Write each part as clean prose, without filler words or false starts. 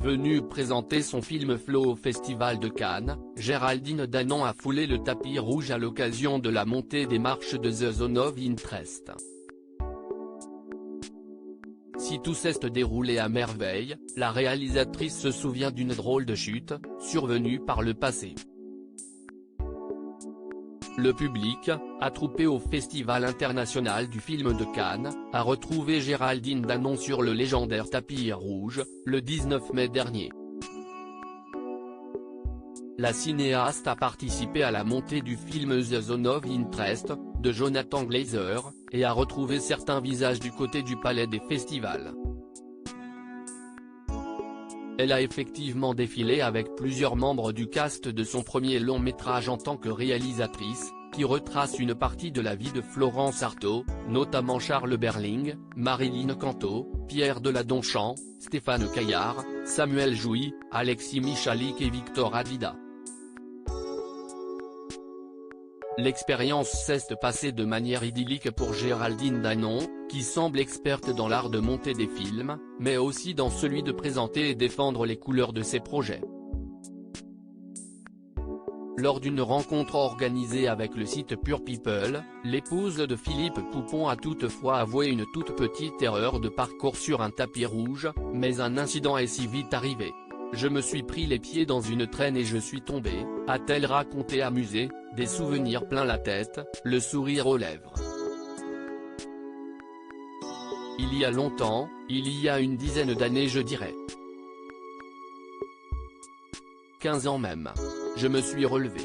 Venue présenter son film Flo au Festival de Cannes, Géraldine Danon a foulé le tapis rouge à l'occasion de la montée des marches de The Zone of Interest. Si tout s'est déroulé à merveille, la réalisatrice se souvient d'une drôle de chute, survenue par le passé. Le public, attroupé au Festival international du film de Cannes, a retrouvé Géraldine Danon sur le légendaire tapis rouge, le 19 mai dernier. La cinéaste a participé à la montée du film The Zone of Interest, de Jonathan Glazer, et a retrouvé certains visages du côté du palais des festivals. Elle a effectivement défilé avec plusieurs membres du cast de son premier long métrage en tant que réalisatrice, qui retrace une partie de la vie de Florence Artaud, notamment Charles Berling, Marilyn Canto, Pierre Deladonchamp, Stéphane Caillard, Samuel Jouy, Alexis Michalik et Victor Adida. L'expérience s'est passée de manière idyllique pour Géraldine Danon, qui semble experte dans l'art de monter des films, mais aussi dans celui de présenter et défendre les couleurs de ses projets. Lors d'une rencontre organisée avec le site Pure People, l'épouse de Philippe Poupon a toutefois avoué une toute petite erreur de parcours sur un tapis rouge, mais un incident est si vite arrivé. Je me suis pris les pieds dans une traîne et je suis tombée, a-t-elle raconté amusée, des souvenirs plein la tête, le sourire aux lèvres. Il y a longtemps, il y a une dizaine d'années je dirais. 15 ans même. Je me suis relevé.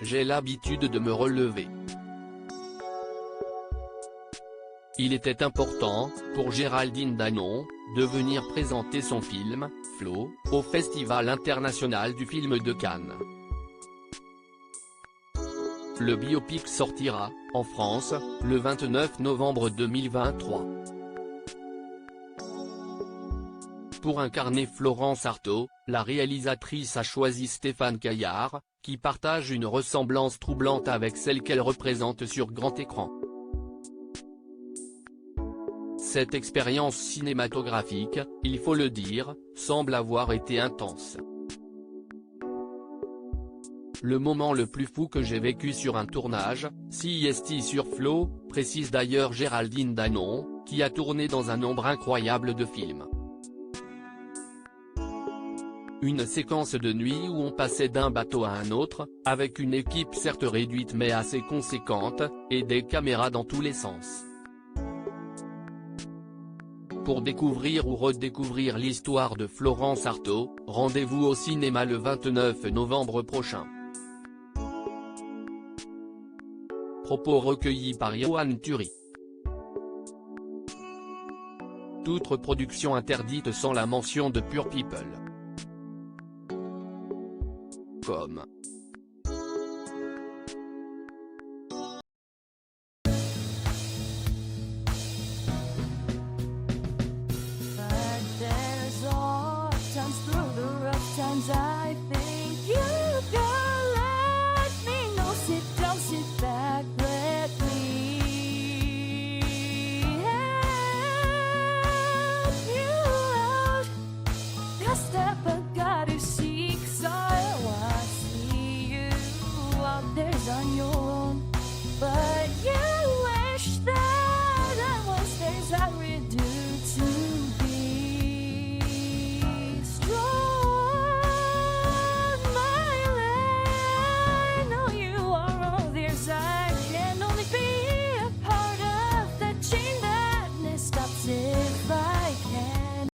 J'ai l'habitude de me relever. Il était important, pour Géraldine Danon, de venir présenter son film, Flo, au Festival international du film de Cannes. Le biopic sortira, en France, le 29 novembre 2023. Pour incarner Florence Artaud, la réalisatrice a choisi Stéphane Caillard, qui partage une ressemblance troublante avec celle qu'elle représente sur grand écran. Cette expérience cinématographique, il faut le dire, semble avoir été intense. Le moment le plus fou que j'ai vécu sur un tournage, CST sur Flo, précise d'ailleurs Géraldine Danon, qui a tourné dans un nombre incroyable de films. Une séquence de nuit où on passait d'un bateau à un autre, avec une équipe certes réduite mais assez conséquente, et des caméras dans tous les sens. Pour découvrir ou redécouvrir l'histoire de Florence Artaud, rendez-vous au cinéma le 29 novembre prochain. Propos recueillis par Johan Thury. Toute reproduction interdite sans la mention de Pure People.